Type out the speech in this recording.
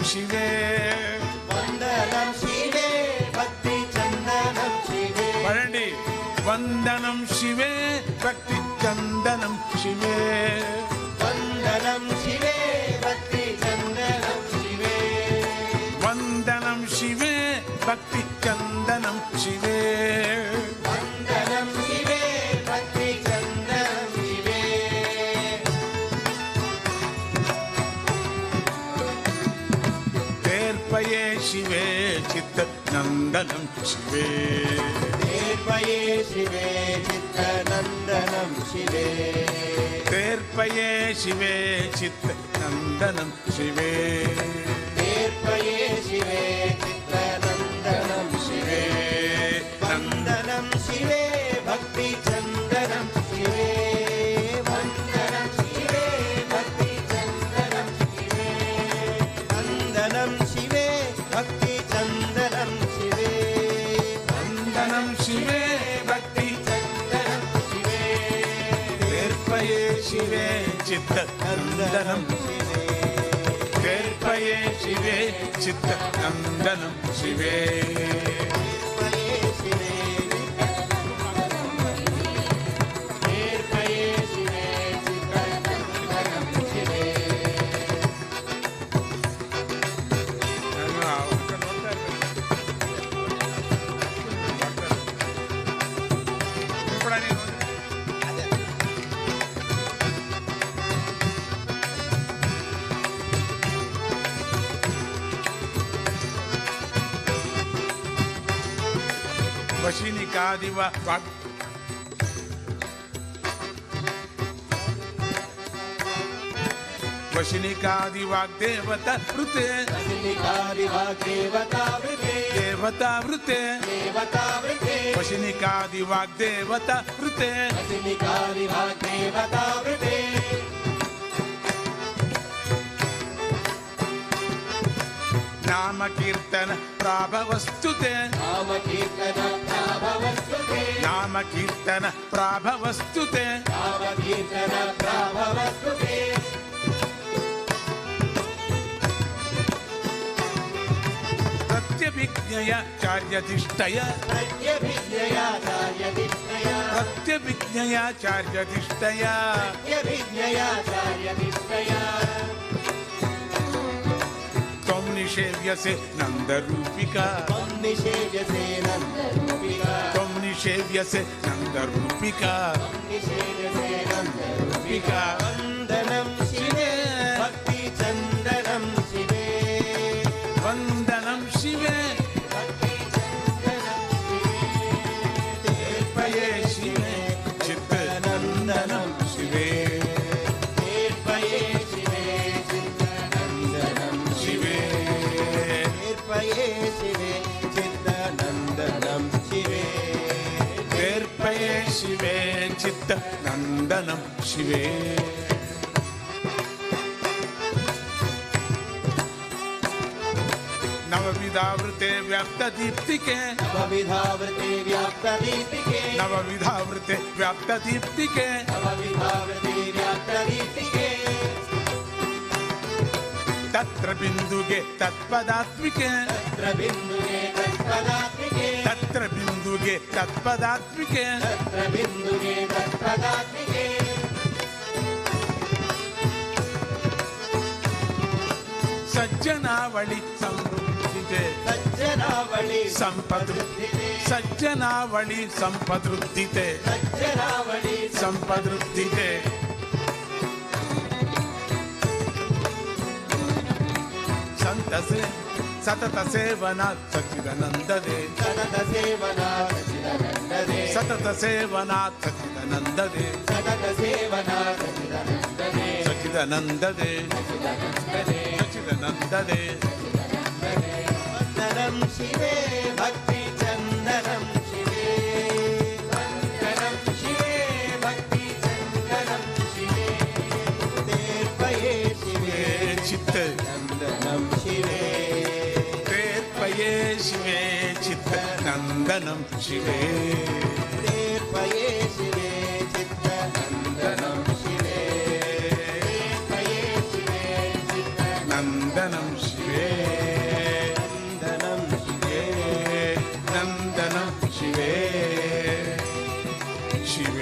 ಶಿವೆ ವಂದನಂ ಶಿವೆ ಭಕ್ತಿ ಚಂದನಂ ಶಿವೆ ಪರಣಿ ವಂದನಂ ಶಿವೆ ಭಕ್ತಿ ಚಂದನಂ ಶಿವೆ ವಂದನಂ ಶಿವೆ ಭಕ್ತಿ ಚಂದನಂ ಶಿವೆ ವಂದನಂ ಶಿವೆ ಭಕ್ತಿ ಚಂದನಂ ಶಿವೆ ವಂದನಂ ಶಿವೆ ಭಕ್ತಿ ಚಂದನಂ ಶಿವೆ ತೇರ್ಪಯೇ ಶಿವೆ ಚಿತ್ತ ನಂದನಂ ಶಿವೆ ತೇರ್ಪಯೇ ಶಿವೆ ಚಿತ್ತನಂದನಂ ಶಿವೆ ತೇರ್ಪಯೇ ಶಿವೆ ಚಿತ್ತ ನಂದನಂ ಶಿವೆ ತೇರ್ಪಯೇ ಶಿವೆ ಚಿತ್ತನಂದನಂ ಶಿವೆ ವಂದನಂ ಶಿವೆ ಭಕ್ತಿ ಚಂದನಂ ಶಿವೆ ವಂದನಂ ಶಿವೆ ಭಕ್ತಿ ಚಂದನಂ ಶಿವೆ ವಂದನಂ ಶಿವೆ ಭಕ್ತಿ ಚಂದನಂ ಶಿವೆ ವಂದನಂ ಶಿವೆ ಭಕ್ತಿ ಚಂದನಂ ಶಿವೆ ತೇರ್ಪಯೇ ಶಿವೆ ಚಿತ್ತ ನಂದನಂ ಶಿವೆ ತೇರ್ಪಯೇ ಶಿವೆ ಚಿತ್ತ ನಂದನಂ ಶಿವೆ ತೇರ್ಪಯೇ ಶಿವೆ ತೇರ್ಪಯೇ ಶಿವೆ ಚಿತ್ತನಂದನಂ ಶಿವೆ ನಾನು ಅವನ್ನ ನೋಡ್ತಾ ಇರ್ಬೇಕು. ಕೂಡ ನೀನು ವಶಿನಿಕಾದಿವ ವಶಿನಿಕಾದಿ ವಾಗ್ದೇವತಾ ವೃತೆ ದೇವತಾ ವೃತೆ ದೇವತಾ ವೃತೆ ದೇವತಾ ವೃತೆ ವಶಿನಿಕಾದಿ ವಾಗ್ದೇವತಾ ವೃತೆ ದೇವತಾ ವೃತೆ ನಾಮ ಕೀರ್ತನ ಪ್ರಾಭವಸ್ತುತೆ ನಾಮ ಕೀರ್ತನ ಪ್ರಾಭವಸ್ತುತೆ ನಾಮ ಕೀರ್ತನ ಪ್ರಾಭವಸ್ತುತೆ ನಾಮ ಕೀರ್ತನ ಪ್ರಾಭವಸ್ತುತೆ ಪ್ರತ್ಯಭಿಜ್ಞಯ ಚಾರ್ಯಧಿಷ್ಠಯ ಪ್ರತ್ಯಭಿಜ್ಞಯಾಚಾರ್ಯದಿಷ್ಣಯ ಪ್ರತ್ಯಭಿಜ್ಞಯಾಚಾರ್ಯಧಿಷ್ಠಯ ಪ್ರತ್ಯಭಿಜ್ಞಯಾಚಾರ್ಯದಿಷ್ಣಯ ತ್ವಂ ನಿಷೇವ್ಯಸೆ ನಂದರೂಪಿಕಾ ತ್ವಂ ನಿಷೇವ್ಯಸೆ ನಂದರೂಪಿಕಾ ತ್ವಂ ನಿಷೇವ್ಯಸೆ ನಂದರೂಪಿಕಾ ನಿಷೇವ್ಯಸೆ ನಂದರೂಪಿಕಾ ವಂದನಂ ಶಿವೆ ಭಕ್ತಿ ಚಂದನಂ ಶಿವೆ ವಂದನಂ ಶಿವೆ ಭಕ್ತಿ ಚಂದನಂ ಶಿವೆ ತೇರ್ಪಯೇ ಶಿವೆ ಚಿತ್ತನಂದನಂ ಶಿವೆ ತೇರ್ಪಯೇ ಶಿವೆ ಚಿತ್ತನಂದನಂ ಶಿವೆ ತೇರ್ಪಯೇ ಶಿವೆ ಚಿತ್ತನಂದನಂ ಶಿವೆ ತೇರ್ಪಯೇ ಶಿವೆ ಚಿತ್ತನಂದನಂ ಶಿವೆ ನವವಿಧಾವೃತೆ ವ್ಯಾಪ್ತದೀಪ್ತಿಕೆ ನವವಿಧಾವೃತೆ ವ್ಯಾಪ್ತದೀಪಿಕೆ ನವವಿಧಾವೃತೆ ವ್ಯಾಪ್ತದೀಪ್ತಿಕೆ ನವವಿಧಾವೃತೆ ವ್ಯಾಪ್ತದೀಪಿಕೆ ತತ್ರ ಬಿಂದುಗೆ ತತ್ಪದಾತ್ಮಿಕೆ ತತ್ರ ಬಿಂದುಗೆ ತತ್ಪದಾತ್ಮಿಕೆ ತತ್ರ ಬಿಂದುಗೆ ತತ್ಪದಾತ್ಮಿಕೆ ತತ್ರ ಬಿಂದುಗೆ ತತ್ಪದಾತ್ಮಿಕೆ ಸಜ್ಜನಾವಳಿ ಸಮೃದ್ಧಿತೆ ಸಜ್ಜನಾವಳಿ ಸಂಪದೃದ್ಧಿತೆ ಸಜ್ಜನಾವಳಿ ಸಂಪದೃದ್ಧಿತೆ ಸಜ್ಜನಾವಳಿ ಸಂಪದೃದ್ಧಿತೆ ಸಂತಸೆ ಸತತ ಸೇವನ ಸಚ್ಚಿದಾನಂದದೆ ಸತತ ಸೇವನಾ ಸಚ್ಚಿದಾನಂದದೆ ಸತತ ಸೇವನ ಸಚ್ಚಿದಾನಂದದೆ ಸತತ ಸೇವನಾ ಸಚ್ಚಿದಾನಂದದೆ ಸಚ್ಚಿದಾನಂದದೆ ಸಚ್ಚಿದಾನಂದದೆ ಸಚ್ಚಿದಾನಂದದೆ ವಂದನಂ ಶಿವೆ ಭಕ್ತಿ ಚಂದನಂ ಶಿವೆ ವಂದನಂ ಶಿವೆ ಭಕ್ತಿ ಚಂದನಂ ಶಿವೆ ತೇರ್ಪಯೇ ಶಿವೆ ಚಿತ್ತ ನಂದನಂ ಶಿವೆ ತೇರ್ಪಯೇ ಶಿವೆ ಚಿತ್ತ ನಂದನಂ ಶಿವೆ ತೇರ್ಪಯೇ ಶಿವೆ ಚಿತ್ತನಂದನಂ ಶಿವೆ ತೇರ್ಪಯೇ ಶಿವೆ ಚಿತ್ತನಂದನಂ ನಂದನಂ ಶಿವೆ ಶಿವೆ